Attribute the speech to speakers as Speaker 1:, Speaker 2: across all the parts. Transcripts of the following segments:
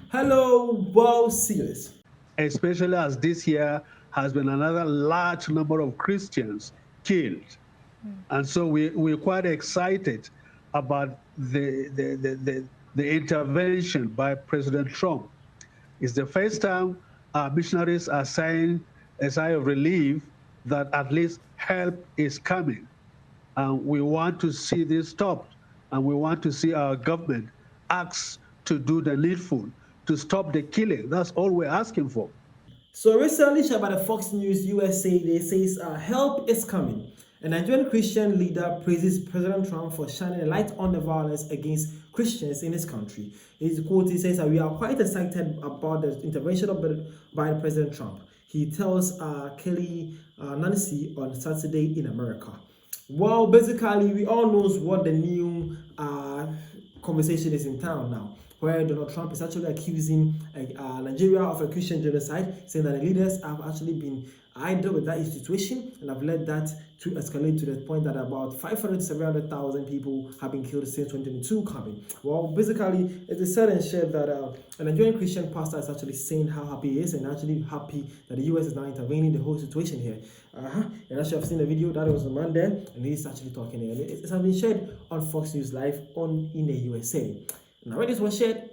Speaker 1: Hello, world series.
Speaker 2: especially as this year has been another large number of Christians killed. And so we're quite excited about the intervention by President Trump. It's the first time our missionaries are saying a sigh of relief that at least help is coming. And we want to see this stopped. And we want to see our government acts to do the needful, to stop the killing. That's all we're asking for.
Speaker 1: So recently, shared by the Fox News USA, they says help is coming. A Nigerian Christian leader praises President Trump for shining a light on the violence against Christians in his country. His quote, he says, we are quite excited about the intervention by President Trump. He tells Kelly Nancy on Saturday in America. Well, basically, we all knows what the new conversation is in town now, where Donald Trump is actually accusing Nigeria of a Christian genocide, saying that the leaders have actually been idle with that situation and have led that to escalate to the point that about 500 to 700,000 people have been killed since 2022 coming. Well, basically, it is said and shared that a Nigerian Christian pastor is actually saying how happy he is and actually happy that the US is now intervening in the whole situation here. And actually, I've seen the video that was a man there, and he's actually talking here. And it has been shared on Fox News Live in the USA. Now, when this was shared,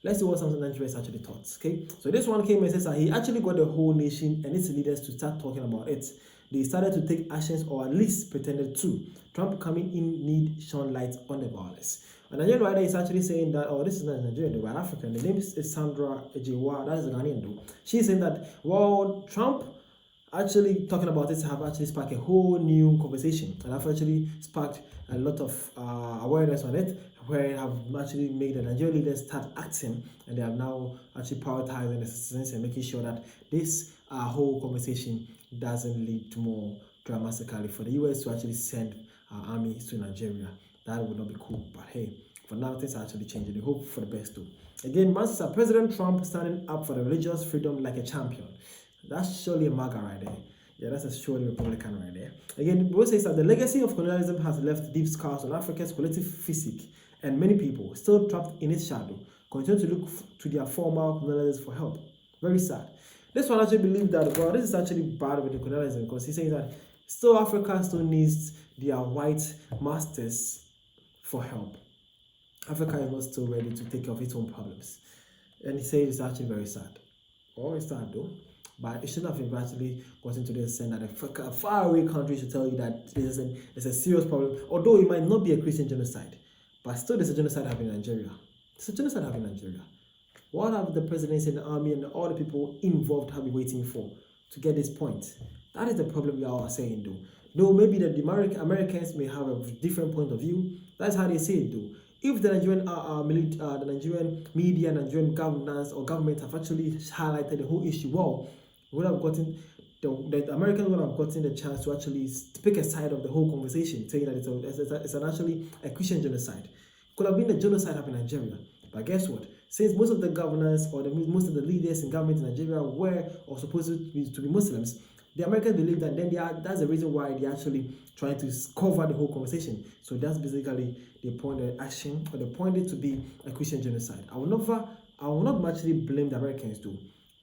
Speaker 1: let's see what some Nigerians actually thought. Okay, so this one came and says that he actually got the whole nation and its leaders to start talking about it. They started to take actions, or at least pretended to. Trump coming in need shone light on the violence. A Nigerian writer is actually saying that, oh, this is not Nigerian, but African. The name is Sandra Ejewa, that is a Ghanaian though. She's saying that, well, Trump actually talking about it have actually sparked a whole new conversation and have actually sparked a lot of awareness on it, where it have actually made the Nigerian leaders start acting, and they are now actually prioritizing the citizens and making sure that this whole conversation doesn't lead to more dramatically for the US to actually send armies to Nigeria. That would not be cool, but hey, for now things are actually changing. We hope for the best too. Again, Manchester President Trump standing up for the religious freedom like a champion. That's surely a MAGA right there. Yeah, that's a surely Republican right there. Again, Bro says that the legacy of colonialism has left deep scars on Africa's collective physique, and many people, still trapped in its shadow, continue to look to their former colonialists for help. Very sad. This one actually believes that, well, this is actually bad with the colonialism, because he's saying that still Africa still needs their white masters for help. Africa is not still ready to take care of its own problems. And he says it's actually very sad. Well, it's sad though. But it shouldn't have actually gotten to the extent that a faraway country should tell you that there's a serious problem. Although it might not be a Christian genocide, but still there's a genocide happening in Nigeria. There's a genocide happening in Nigeria. What have the presidency and the army and all the people involved have been waiting for to get this point? That is the problem we are saying though. Though maybe the Americans may have a different point of view. That's how they say it though. If the Nigerian the Nigerian media, Nigerian governance or government have actually highlighted the whole issue well, would have gotten the Americans would have gotten the chance to actually pick a side of the whole conversation, saying that it's actually a Christian genocide. Could have been a genocide happening in Nigeria, but guess what? Since most of the governors or most of the leaders in government in Nigeria were or supposed to be Muslims, the Americans believe that that's the reason why they're actually trying to cover the whole conversation. So that's basically the point of action, or the point it to be a Christian genocide. I will not actually blame the Americans though.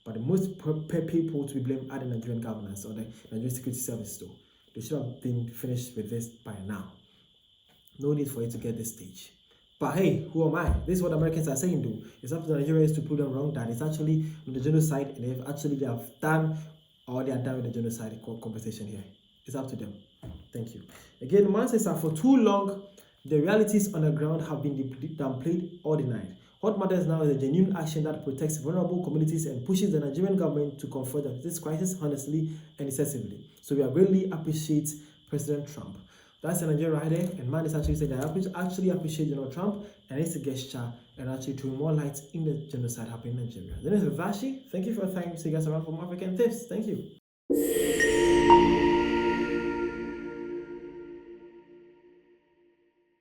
Speaker 1: But the most people to be blamed are the Nigerian governance or the Nigerian security service though. They should have been finished with this by now. No need for it to get this stage. But hey, who am I? This is what Americans are saying though. It's up to the Nigerians to prove them wrong that it's actually the genocide, and they have done, or they are done with the genocide conversation here. It's up to them. Thank you. Again, man says that for too long, the realities on the ground have been downplayed or denied. What matters now is a genuine action that protects vulnerable communities and pushes the Nigerian government to confront this crisis honestly and decisively. So we greatly appreciate President Trump. That's the Nigerian right there, and man is actually saying that I actually appreciate Donald Trump and it's a gesture and actually throw more light in the genocide happening in Nigeria. Then it's Vashi. Thank you for your time. See you guys around for more African tips. Thank you.